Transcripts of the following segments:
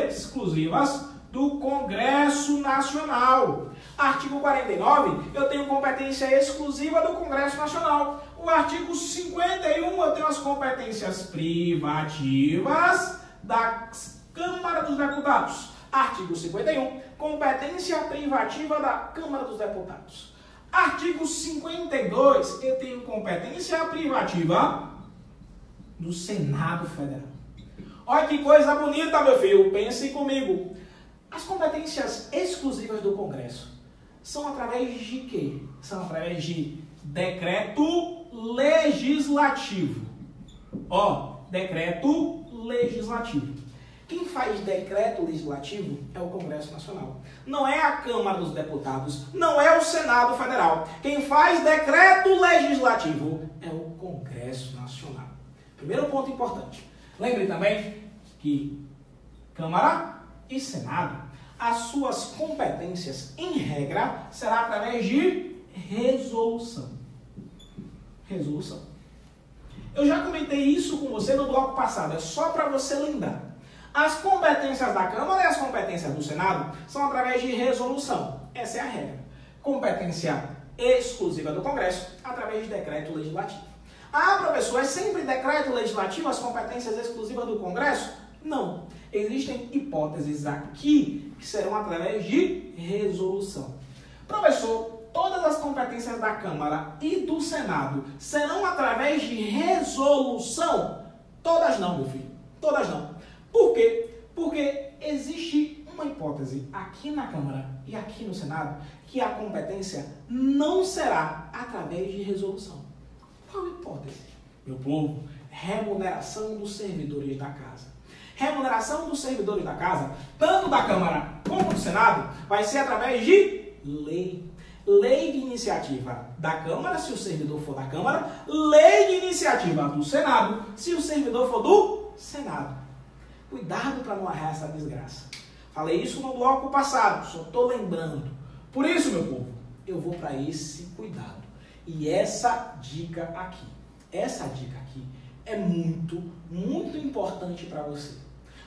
exclusivas do Congresso Nacional. Artigo 49, eu tenho competência exclusiva do Congresso Nacional. O artigo 51, eu tenho as competências privativas da Câmara dos Deputados. Artigo 51, competência privativa da Câmara dos Deputados. Artigo 52, eu tenho competência privativa do Senado Federal. Olha que coisa bonita, meu filho. Pense comigo. As competências exclusivas do Congresso são através de quê? São através de decreto legislativo. Decreto legislativo. Quem faz decreto legislativo é o Congresso Nacional. Não é a Câmara dos Deputados, não é o Senado Federal. Quem faz decreto legislativo é o Congresso Nacional. Primeiro ponto importante. Lembre também que Câmara e Senado, as suas competências, em regra, será através de resolução. Resolução. Eu já comentei isso com você no bloco passado, é só para você lembrar. As competências da Câmara e as competências do Senado são através de resolução. Essa é a regra. Competência exclusiva do Congresso, através de decreto legislativo. Ah, professor, é sempre decreto legislativo as competências exclusivas do Congresso? Não. Existem hipóteses aqui que serão através de resolução. Professor, todas as competências da Câmara e do Senado serão através de resolução? Todas não, meu filho. Todas não. Por quê? Porque existe uma hipótese aqui na Câmara e aqui no Senado que a competência não será através de resolução. Qual hipótese? Meu povo, remuneração dos servidores da casa. Remuneração dos servidores da casa, tanto da Câmara como do Senado, vai ser através de lei. Lei de iniciativa da Câmara, se o servidor for da Câmara. Lei de iniciativa do Senado, se o servidor for do Senado. Cuidado para não arrasar essa desgraça. Falei isso no bloco passado, só estou lembrando. Por isso, meu povo, eu vou para esse cuidado. E essa dica aqui é muito, muito importante para você.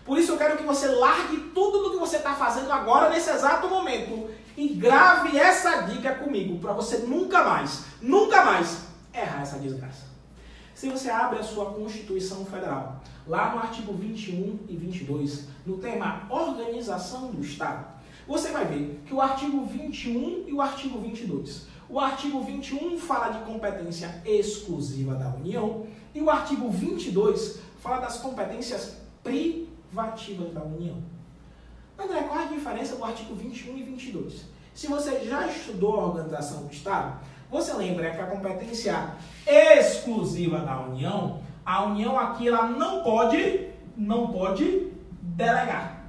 Por isso eu quero que você largue tudo do que você está fazendo agora, nesse exato momento, e grave essa dica comigo, para você nunca mais errar essa desgraça. Se você abre a sua Constituição Federal, lá no artigo 21 e 22, no tema Organização do Estado, você vai ver que o artigo 21 e o artigo 22. O artigo 21 fala de competência exclusiva da União e o artigo 22 fala das competências privativas da União. André, qual é a diferença do artigo 21 e 22? Se você já estudou a Organização do Estado, você lembra que a competência exclusiva da União, a União aqui ela não pode delegar.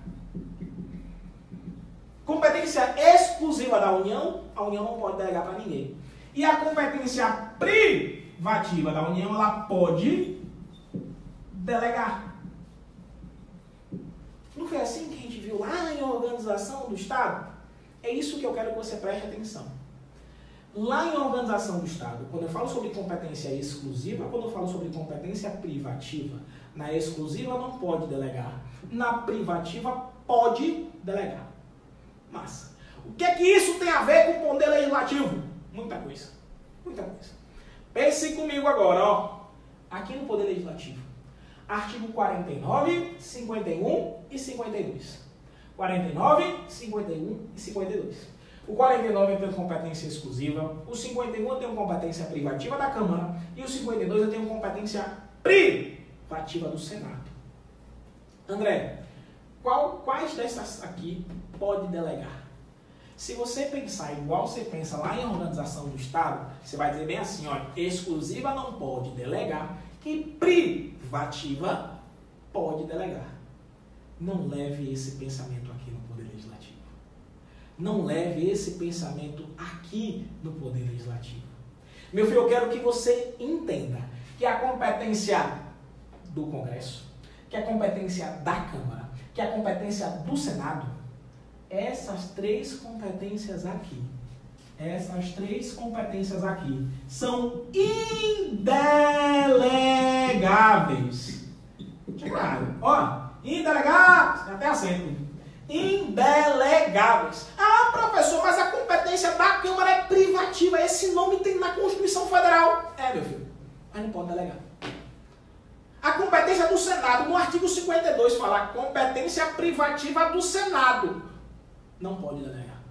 Competência exclusiva da União, a União não pode delegar para ninguém. E a competência privativa da União, ela pode delegar. Não foi assim que a gente viu lá em Organização do Estado? É isso que eu quero que você preste atenção. Lá em Organização do Estado, quando eu falo sobre competência exclusiva, quando eu falo sobre competência privativa, na exclusiva não pode delegar, na privativa pode delegar. Massa. O que é que isso tem a ver com o poder legislativo? Muita coisa. Muita coisa. Pense comigo agora, ó. Aqui no poder legislativo. Artigo 49, 51 e 52. 49, 51 e 52. O 49 eu tenho competência exclusiva, o 51 eu tenho competência privativa da Câmara e o 52 eu tenho competência privativa do Senado. André, quais dessas aqui pode delegar? Se você pensar igual você pensa lá em Organização do Estado, você vai dizer bem assim, ó, exclusiva não pode delegar e privativa pode delegar. Não leve esse pensamento aqui no Poder Legislativo. Não leve esse pensamento aqui no Poder Legislativo. Meu filho, eu quero que você entenda que a competência do Congresso, que a competência da Câmara, que a competência do Senado, essas três competências aqui são indelegáveis. Claro, ó, Indelegáveis, até acento. Indelegáveis. Ah, professor, mas a competência da Câmara é privativa. Esse nome tem na Constituição Federal. É, meu filho, mas não pode delegar. A competência do Senado, no artigo 52, fala competência privativa do Senado. Não pode delegar.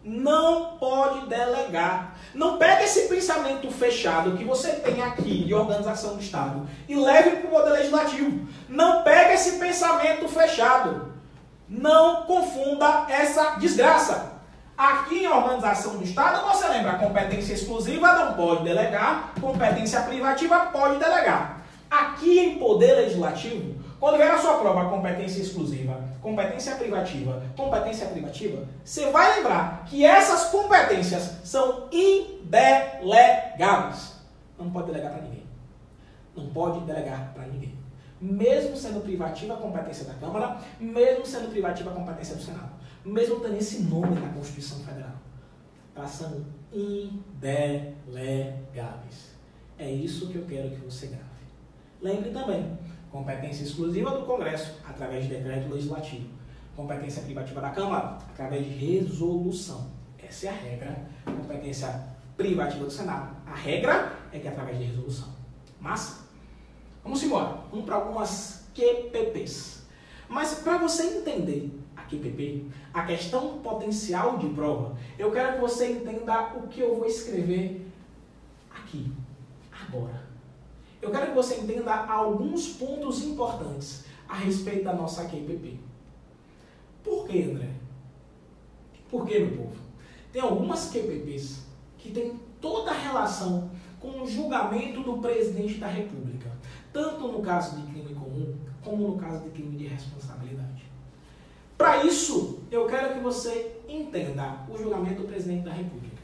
Não pode delegar. Não pegue esse pensamento fechado que você tem aqui de organização do Estado e leve para o Poder Legislativo. Não pegue esse pensamento fechado. Não confunda essa desgraça. Aqui em organização do Estado, você lembra, competência exclusiva não pode delegar, competência privativa pode delegar. Aqui em Poder Legislativo, quando vier a sua prova competência exclusiva, competência privativa, você vai lembrar que essas competências são indelegáveis. Não pode delegar para ninguém. Não pode delegar para ninguém. Mesmo sendo privativa a competência da Câmara, mesmo sendo privativa a competência do Senado, mesmo tendo esse nome na Constituição Federal, elas são indelegáveis. É isso que eu quero que você grave. Lembre também, competência exclusiva do Congresso, através de decreto legislativo. Competência privativa da Câmara, através de resolução. Essa é a regra. Competência privativa do Senado. A regra é que é através de resolução. Mas, vamos embora. Vamos para algumas QPPs. Mas para você entender a QPP, a questão potencial de prova, eu quero que você entenda o que eu vou escrever aqui, agora. Eu quero que você entenda alguns pontos importantes a respeito da nossa QPP. Por quê, André? Por quê, meu povo? Tem algumas QPPs que têm toda a relação com o julgamento do presidente da República, tanto no caso de crime comum, como no caso de crime de responsabilidade. Para isso, eu quero que você entenda o julgamento do presidente da República.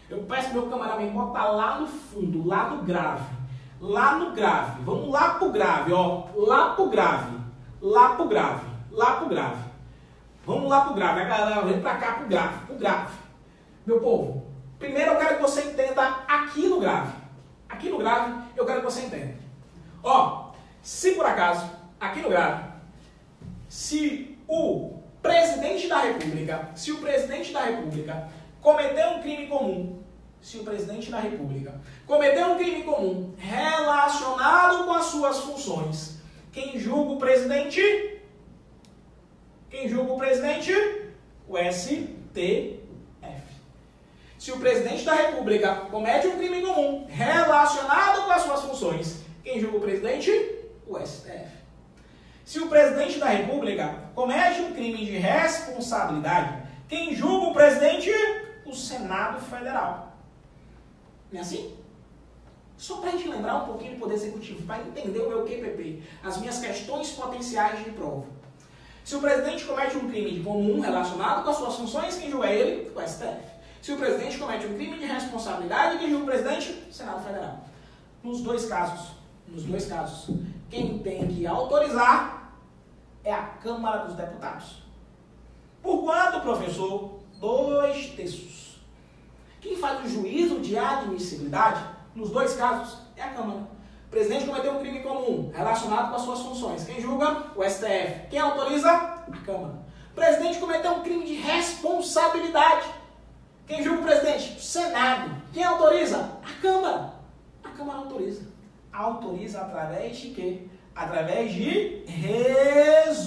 Eu peço meu camaraman botar lá no fundo, lá no grave. Lá no grave, vamos lá pro grave, ó, lá pro grave, lá pro grave, lá pro grave. Vamos lá pro grave, a galera vem pra cá pro grave. Meu povo, primeiro eu quero que você entenda aqui no grave. Aqui no grave, eu quero que você entenda. Ó, se por acaso, aqui no grave, se o presidente da República cometeu um crime comum, relacionado com as suas funções, quem julga o presidente? O STF. Se o presidente da República comete um crime comum relacionado com as suas funções, quem julga o presidente? O STF. Se o presidente da República comete um crime de responsabilidade, quem julga o presidente? O Senado Federal. Não é assim? Só para a gente lembrar um pouquinho do Poder Executivo, para entender o meu QPP, as minhas questões potenciais de prova. Se o presidente comete um crime comum relacionado com as suas funções, quem julga ele? O STF. Se o presidente comete um crime de responsabilidade, quem julga o presidente? O Senado Federal. Nos dois casos, quem tem que autorizar é a Câmara dos Deputados. Por quanto, professor? 2/3. Quem faz o juízo de admissibilidade, nos dois casos, é a Câmara. O presidente cometeu um crime comum relacionado com as suas funções. Quem julga? O STF. Quem autoriza? A Câmara. O presidente cometeu um crime de responsabilidade. Quem julga o presidente? O Senado. Quem autoriza? A Câmara. A Câmara autoriza. Autoriza através de quê? Através de resolução.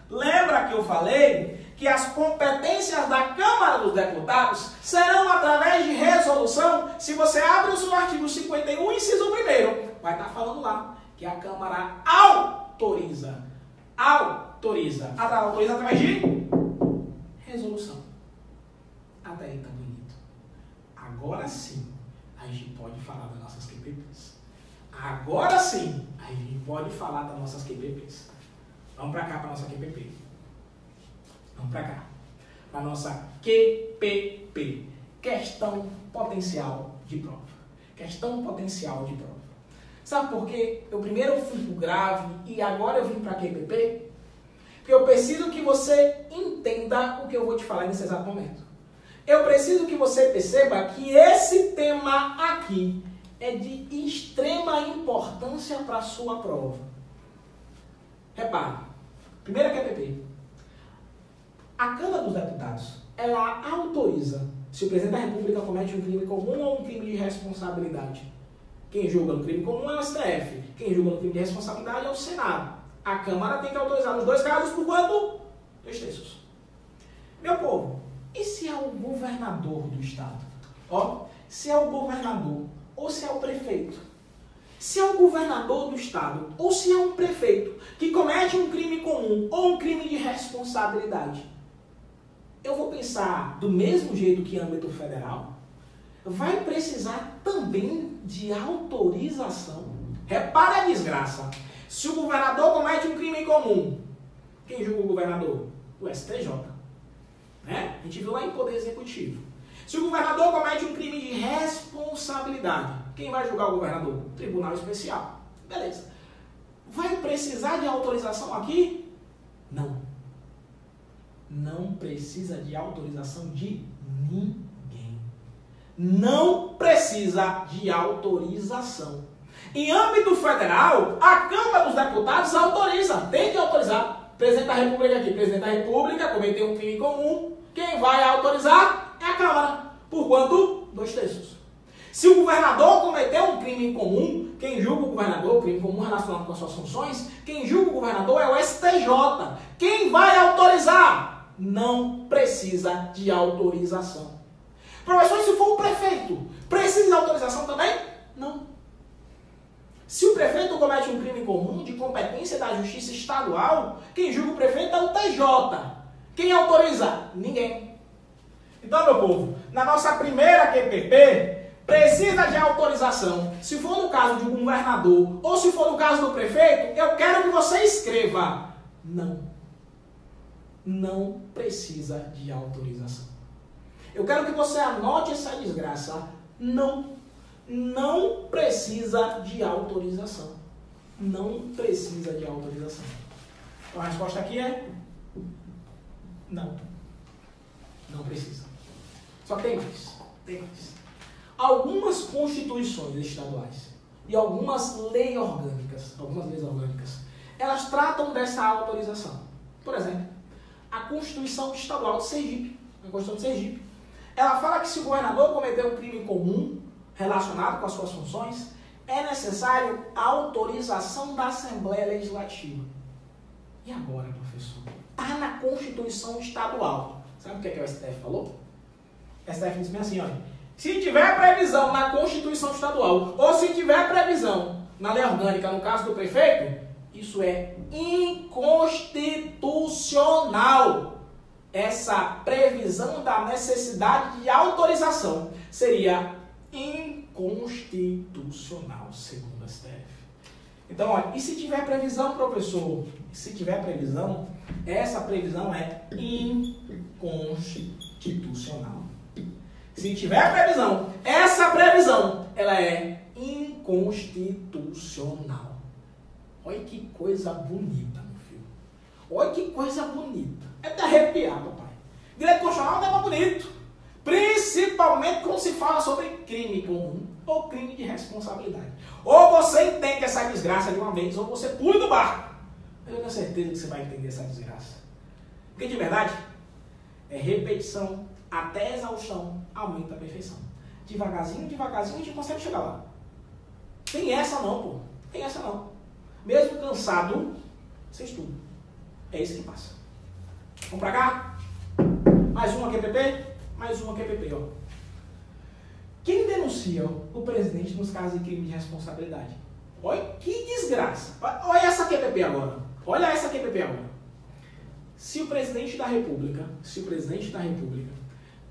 Lembra que eu falei que as competências da Câmara dos Deputados serão através de resolução? Se você abre o seu artigo 51, inciso 1º, vai estar falando lá que a Câmara autoriza. Autoriza através de resolução. Até aí tá bonito. Agora sim, a gente pode falar das nossas QPPs. Agora sim, a gente pode falar das nossas QPPs. Vamos para cá, para nossa QPP. Vamos para cá. Para nossa QPP. Questão potencial de prova. Questão potencial de prova. Sabe por quê? Eu primeiro fui para o grave e agora eu vim para a QPP? Porque eu preciso que você entenda o que eu vou te falar nesse exato momento. Eu preciso que você perceba que esse tema aqui é de extrema importância para a sua prova. Repare, primeira QPP. A Câmara dos Deputados, ela autoriza se o presidente da República comete um crime comum ou um crime de responsabilidade. Quem julga no crime comum é o STF. Quem julga no crime de responsabilidade é o Senado. A Câmara tem que autorizar nos dois casos por quanto? 2/3. Meu povo, e se é o governador do estado? Ó, se é o governador ou se é o prefeito? Se é o governador do estado ou se é um prefeito que comete um crime comum ou um crime de responsabilidade, eu vou pensar do mesmo jeito que âmbito federal, vai precisar também de autorização. Repare a desgraça. Se o governador comete um crime comum, quem julga o governador? O STJ. Né? A gente viu lá em Poder Executivo. Se o governador comete um crime de responsabilidade, quem vai julgar o governador? Tribunal Especial. Beleza. Vai precisar de autorização aqui? Não. Não precisa de autorização de ninguém. Não precisa de autorização. Em âmbito federal, a Câmara dos Deputados autoriza. Tem que autorizar. Presidente da República aqui. Presidente da República cometeu um crime comum. Quem vai autorizar é a Câmara. Por quanto? 2/3. Se o governador cometeu um crime comum, quem julga o governador, crime comum relacionado com as suas funções, quem julga o governador é o STJ. Quem vai autorizar? Não precisa de autorização. Professor, se for o prefeito, precisa de autorização também? Não. Se o prefeito comete um crime comum de competência da Justiça Estadual, quem julga o prefeito é o TJ. Quem autoriza? Ninguém. Então, meu povo, na nossa primeira QPP, precisa de autorização. Se for no caso de um governador ou se for no caso do prefeito, eu quero que você escreva. Não. Não precisa de autorização. Eu quero que você anote essa desgraça. Não. Não precisa de autorização. Não precisa de autorização. Então a resposta aqui é não. Não precisa. Só que tem mais. Tem mais. Algumas constituições estaduais e algumas leis orgânicas, elas tratam dessa autorização. Por exemplo, a Constituição Estadual de Sergipe, ela fala que se o governador cometer um crime comum relacionado com as suas funções, é necessário a autorização da Assembleia Legislativa. E agora, professor? Está na Constituição Estadual. Sabe o que é o STF falou? O STF disse bem assim, olha, se tiver previsão na Constituição Estadual ou se tiver previsão na lei orgânica, no caso do prefeito, isso é inconstitucional. Essa previsão da necessidade de autorização seria inconstitucional, segundo a STF. Então, olha, e se tiver previsão, professor? Se tiver previsão, essa previsão é inconstitucional. Se tiver previsão, essa previsão, ela é inconstitucional. Olha que coisa bonita, meu filho. Olha que coisa bonita. É de arrepiar, papai. Direito constitucional é um tema bonito. Principalmente quando se fala sobre crime comum ou crime de responsabilidade. Ou você entende essa desgraça de uma vez, ou você pula do barco. Eu tenho certeza que você vai entender essa desgraça. Porque de verdade, é repetição até exaustão, aumenta a perfeição. Devagarzinho, devagarzinho, a gente consegue chegar lá. Tem essa não, pô. Tem essa não. Mesmo cansado, você estuda. É isso que passa. Vamos pra cá? Mais uma QPP? Mais uma QPP, ó. Quem denuncia o presidente nos casos de crime de responsabilidade? Olha que desgraça. Olha essa QPP agora. Olha essa QPP agora. Se o presidente da República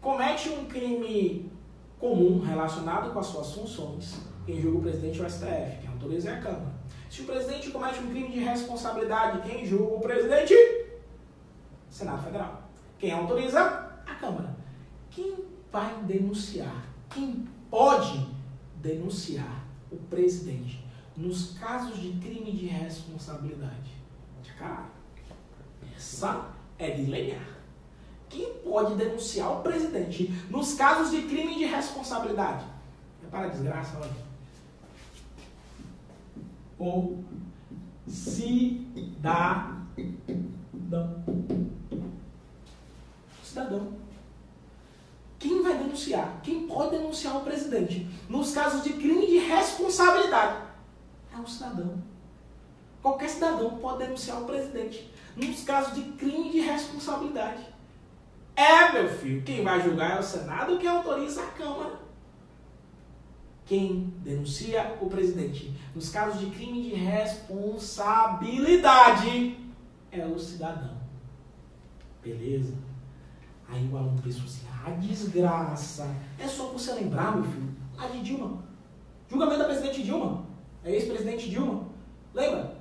comete um crime comum relacionado com as suas funções, quem julga o presidente é o STF, quem autoriza é a Câmara. Se o presidente comete um crime de responsabilidade, quem julga o presidente? Senado Federal. Quem autoriza? A Câmara. Quem vai denunciar? Quem pode denunciar o presidente nos casos de crime de responsabilidade? Cara, essa é de lenhar. Quem pode denunciar o presidente nos casos de crime de responsabilidade? Repara a desgraça, olha. Ou Cidadão. Cidadão. Quem vai denunciar? Quem pode denunciar o presidente? Nos casos de crime de responsabilidade, é o cidadão. Qualquer cidadão pode denunciar o presidente nos casos de crime de responsabilidade. Meu filho, quem vai julgar é o Senado, que autoriza a Câmara. Quem denuncia o presidente nos casos de crime de responsabilidade é o cidadão. Beleza? Aí o aluno pensou assim, desgraça. É só você lembrar, meu filho, lá de Dilma. Julgamento da presidente Dilma. É ex-presidente Dilma. Lembra?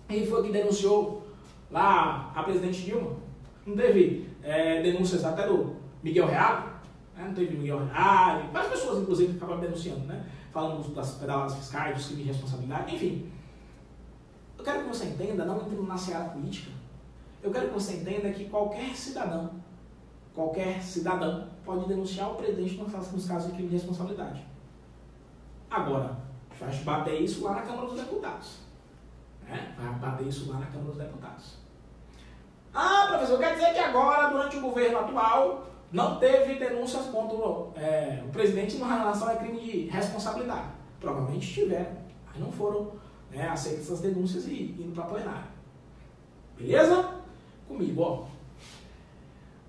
Ele foi que denunciou lá a presidente Dilma. Não teve denúncias até do Miguel Reale? Não teve Miguel Reale. Várias pessoas, inclusive, acabaram denunciando, né? Falando das pedaladas fiscais, dos crimes de responsabilidade. Enfim, eu quero que você entenda, não entrando na seara política, eu quero que você entenda que qualquer cidadão pode denunciar o presidente nos casos de crime de responsabilidade. Agora, vai bater isso lá na Câmara dos Deputados. Vai bater isso lá na Câmara dos Deputados. Professor, quer dizer que agora, durante o governo atual, não teve denúncias contra o presidente em relação a crime de responsabilidade. Provavelmente tiveram, mas não foram aceitas essas denúncias e indo para a plenária. Beleza? Comigo, ó.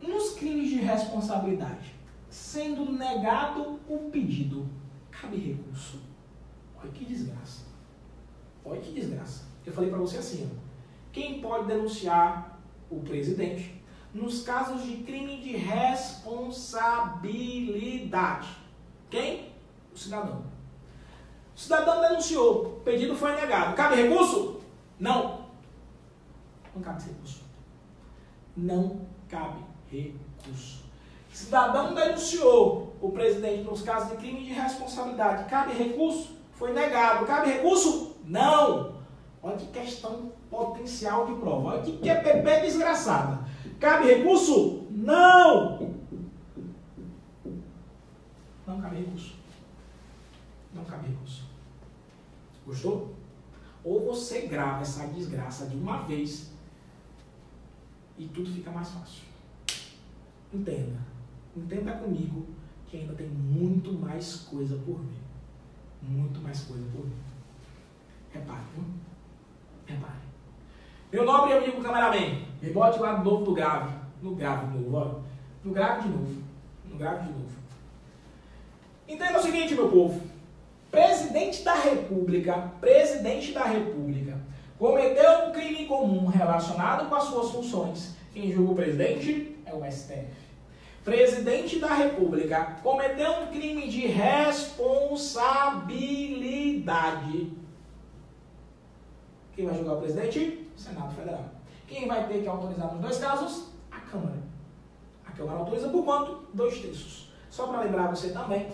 Nos crimes de responsabilidade, sendo negado o pedido, cabe recurso. Olha que desgraça. Olha que desgraça. Eu falei para você assim, ó. Quem pode denunciar o presidente nos casos de crime de responsabilidade? Quem? O cidadão. O cidadão denunciou, o pedido foi negado. Cabe recurso? Não. Não cabe recurso. Não cabe recurso. Cidadão denunciou o presidente nos casos de crime de responsabilidade. Cabe recurso? Foi negado. Cabe recurso? Não. Olha que questão potencial de prova. Olha que QPP desgraçada. Cabe recurso? Não. Não cabe recurso. Não cabe recurso. Gostou? Ou você grava essa desgraça de uma vez e tudo fica mais fácil. Entenda. Entenda comigo que ainda tem muito mais coisa por vir. Muito mais coisa por vir. Repare, viu? Repare. Meu nobre amigo cameraman, me bote lá de novo no grave. No grave de novo, olha. No grave de novo. No grave de novo. Entenda o seguinte, meu povo. Presidente da República, cometeu um crime comum relacionado com as suas funções. Quem julga o presidente é o STF. Presidente da República cometeu um crime de responsabilidade. Quem vai julgar o presidente? O Senado Federal. Quem vai ter que autorizar nos dois casos? A Câmara. A Câmara autoriza por quanto? 2 terços. Só para lembrar você também,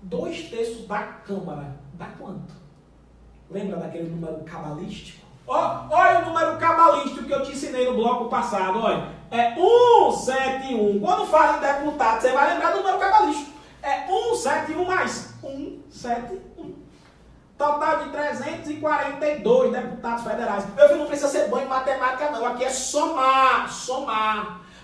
2 terços da Câmara dá quanto? Lembra daquele número cabalístico? Olha o número cabalístico que eu te ensinei no bloco passado, olha. É 171. Quando fala em deputado, você vai lembrar do número cabalístico. É 171 mais 171. Total de 342 deputados federais. Meu filho, não precisa ser bom em matemática, não. Aqui é somar.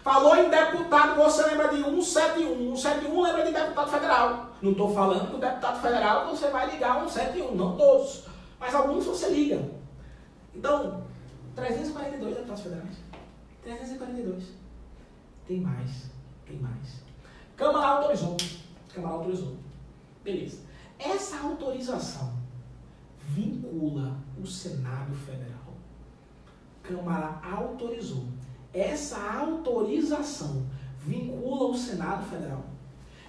Falou em deputado, você lembra de 171. 171 lembra de deputado federal. Não estou falando do deputado federal, você vai ligar 171. Não todos. Mas alguns você liga. Então, 342 deputados federais. 342. Tem mais. Câmara autorizou. Beleza. Essa autorização vincula o Senado Federal. Câmara autorizou. Essa autorização vincula o Senado Federal.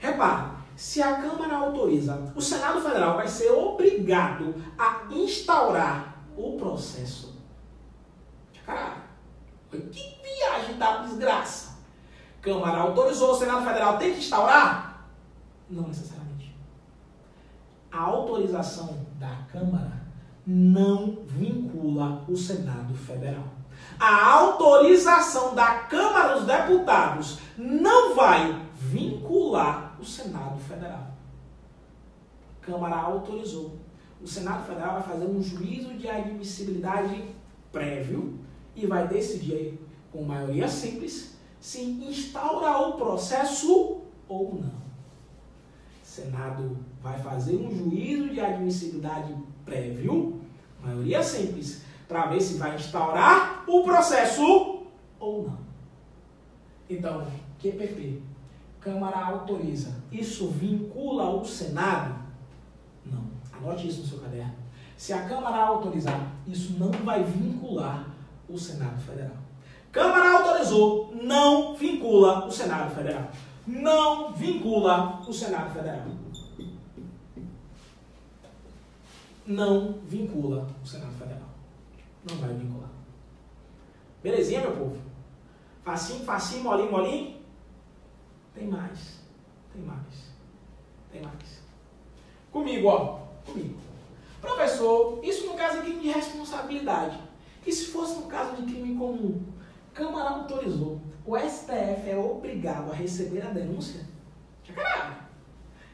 Repare, se a Câmara autoriza, o Senado Federal vai ser obrigado a instaurar o processo. Caralho, que viagem da desgraça. Câmara autorizou, o Senado Federal tem que instaurar? Não necessariamente. A autorização da Câmara não vincula o Senado Federal. A autorização da Câmara dos Deputados não vai vincular o Senado Federal. A Câmara autorizou. o Senado Federal vai fazer um juízo de admissibilidade prévio e vai decidir com maioria simples se instaura o processo ou não. O Senado vai fazer um juízo de admissibilidade prévio, maioria simples, para ver se vai instaurar o processo ou não. Então, QPP, Câmara autoriza, isso vincula o Senado? Não. Anote isso no seu caderno. Se a Câmara autorizar, isso não vai vincular o Senado Federal. Câmara autorizou, não vincula o Senado Federal. Não vincula o Senado Federal. Não vincula o Senado Federal. Não vai vincular. Belezinha, meu povo? Facinho, facinho, molinho, molinho? Tem mais. Tem mais. Tem mais. Comigo, ó. Comigo. Professor, isso no caso de crime de responsabilidade. E se fosse no caso de crime comum? Câmara autorizou. O STF é obrigado a receber a denúncia? Caralho.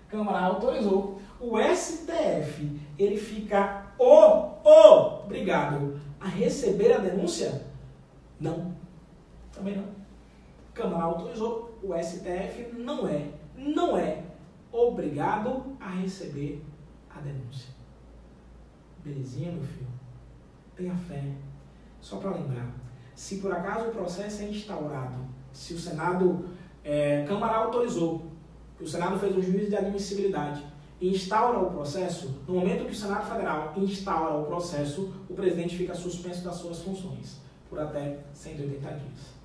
Câmara autorizou. O STF, ele fica obrigado a receber a denúncia? Não. Também não. Câmara autorizou. O STF não é obrigado a receber a denúncia. Belezinha, meu filho? Tenha fé. Só para lembrar, se por acaso o processo é instaurado, se o Senado, Câmara autorizou, que o Senado fez um juízo de admissibilidade e instaura o processo, no momento que o Senado Federal instaura o processo, o presidente fica suspenso das suas funções por até 180 dias.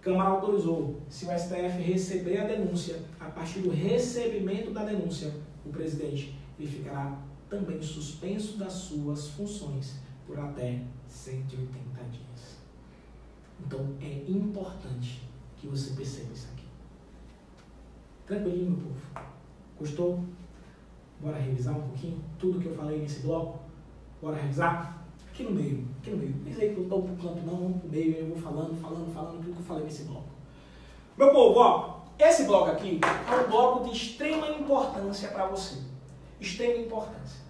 Câmara autorizou, se o STF receber a denúncia, a partir do recebimento da denúncia, o presidente ele ficará também suspenso das suas funções por até 180 dias. Então, é importante que você perceba isso aqui. Tranquilinho, meu povo? Gostou? Bora revisar um pouquinho tudo que eu falei nesse bloco? Bora revisar? Aqui no meio, aqui no meio. Não sei que eu estou pro canto não, vamos pro meio, eu vou falando tudo que eu falei nesse bloco. Meu povo, ó, esse bloco aqui é um bloco de extrema importância para você. Extrema importância.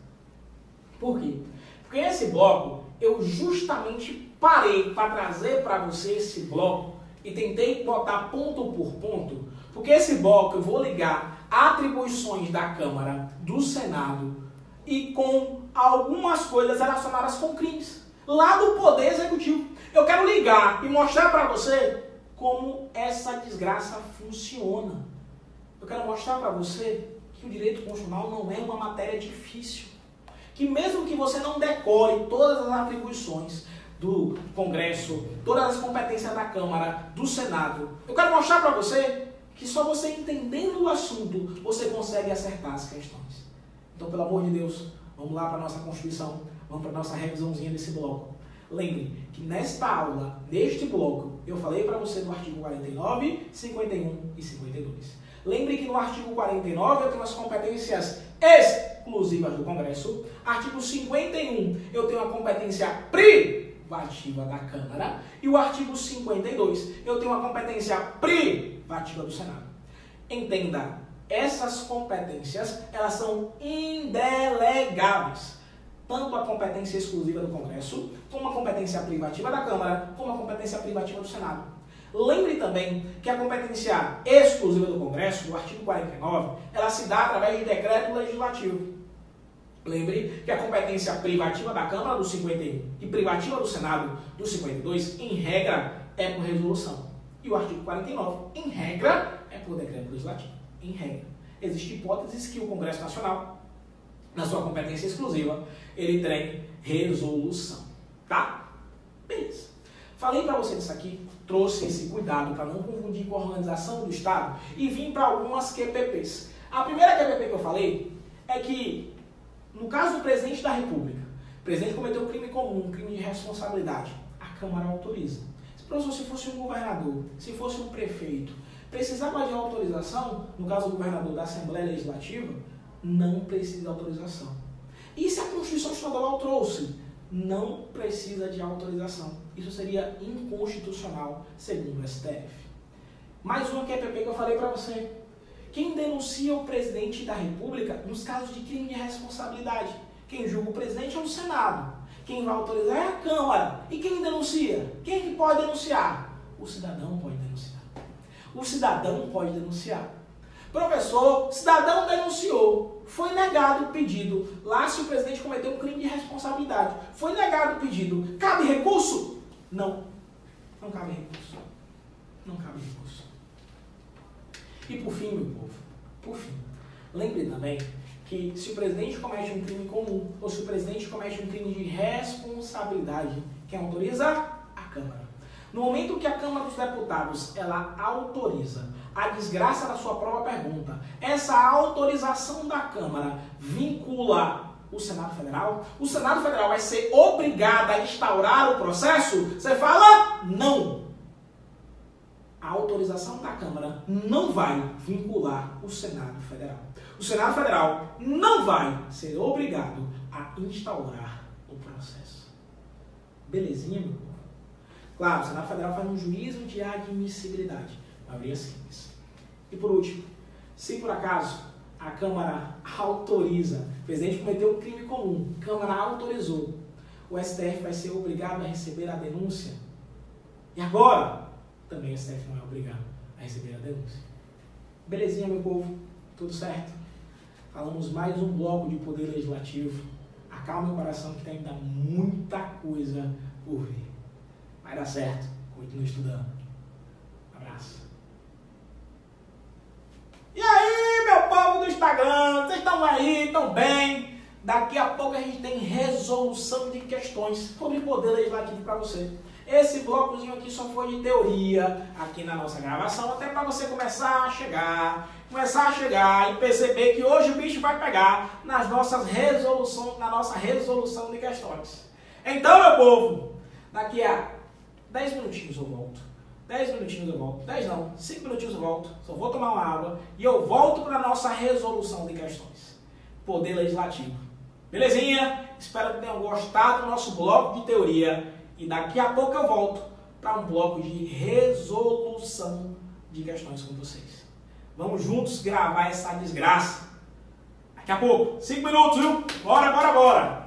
Por quê? Porque esse bloco, eu justamente parei para trazer para você esse bloco e tentei botar ponto por ponto, porque esse bloco eu vou ligar atribuições da Câmara, do Senado e com algumas coisas relacionadas com crimes, lá do Poder Executivo. Eu quero ligar e mostrar para você como essa desgraça funciona. Eu quero mostrar para você que o direito constitucional não é uma matéria difícil. Que mesmo que você não decore todas as atribuições do Congresso, todas as competências da Câmara, do Senado, eu quero mostrar para você que só você entendendo o assunto, você consegue acertar as questões. Então, pelo amor de Deus, vamos lá para a nossa Constituição, vamos para a nossa revisãozinha desse bloco. Lembre que nesta aula, neste bloco, eu falei para você do artigo 49, 51 e 52. Lembre que no artigo 49 eu tenho as competências exclusivas do Congresso. Artigo 51 eu tenho a competência privativa da Câmara. E o artigo 52 eu tenho a competência privativa do Senado. Entenda, essas competências elas são indelegáveis. Tanto a competência exclusiva do Congresso, como a competência privativa da Câmara, como a competência privativa do Senado. Lembre também que a competência exclusiva do Congresso, do artigo 49, ela se dá através de decreto legislativo. Lembre que a competência privativa da Câmara, do 51, e privativa do Senado, do 52, em regra, é por resolução. E o artigo 49, em regra, é por decreto legislativo. Em regra. Existem hipóteses que o Congresso Nacional, na sua competência exclusiva, ele tem resolução. Tá? Beleza. Falei para você disso aqui, trouxe esse cuidado para não confundir com a organização do Estado e vim para algumas QPPs. A primeira QPP que eu falei é que, no caso do presidente da República, o presidente cometeu um crime comum, um crime de responsabilidade, a Câmara autoriza. Se fosse um governador, se fosse um prefeito, precisava de autorização, no caso do governador da Assembleia Legislativa, não precisa de autorização. E se a Constituição Estadual trouxe? Não precisa de autorização. Isso seria inconstitucional, segundo o STF. Mais uma QPP que eu falei para você. Quem denuncia o presidente da República nos casos de crime de responsabilidade? Quem julga o presidente é o Senado. Quem vai autorizar é a Câmara. E quem denuncia? Quem que pode denunciar? O cidadão pode denunciar. O cidadão pode denunciar. Professor, cidadão denunciou. Foi negado o pedido. Lá se o presidente cometeu um crime de responsabilidade. Foi negado o pedido. Cabe recurso? Não. Não cabe recurso. Não cabe recurso. E por fim, meu povo, por fim, lembre também que se o presidente comete um crime comum ou se o presidente comete um crime de responsabilidade, quem autoriza? A Câmara. No momento que a Câmara dos Deputados ela autoriza a desgraça da sua própria pergunta, essa autorização da Câmara vincula o Senado Federal, o Senado Federal vai ser obrigado a instaurar o processo? Você fala não. A autorização da Câmara não vai vincular o Senado Federal. O Senado Federal não vai ser obrigado a instaurar o processo. Belezinha, meu povo? Claro, o Senado Federal faz um juízo de admissibilidade. Maioria simples. E por último, se por acaso a Câmara autoriza, o presidente cometeu um crime comum, a Câmara autorizou, o STF vai ser obrigado a receber a denúncia. E agora, também o STF não é obrigado a receber a denúncia. Belezinha, meu povo? Tudo certo? Falamos mais um bloco de poder legislativo. Acalme o coração que tem ainda muita coisa por vir. Vai dar certo. Continue estudando. Abraço. E aí, meu povo do Instagram? Vocês estão aí? Estão bem? Daqui a pouco a gente tem resolução de questões sobre poder legislativo para você. Esse blocozinho aqui só foi de teoria aqui na nossa gravação, até para você começar a chegar e perceber que hoje o bicho vai pegar na nossa resolução de questões. Então, meu povo, daqui a 10 minutinhos eu volto. 10 minutinhos eu volto. 10 não, 5 minutinhos eu volto. Só vou tomar uma água e eu volto para a nossa resolução de questões. Poder legislativo. Belezinha? Espero que tenham gostado do nosso bloco de teoria. E daqui a pouco eu volto para um bloco de resolução de questões com vocês. Vamos juntos gravar essa desgraça. Daqui a pouco, 5 minutos, viu? Bora, bora, bora!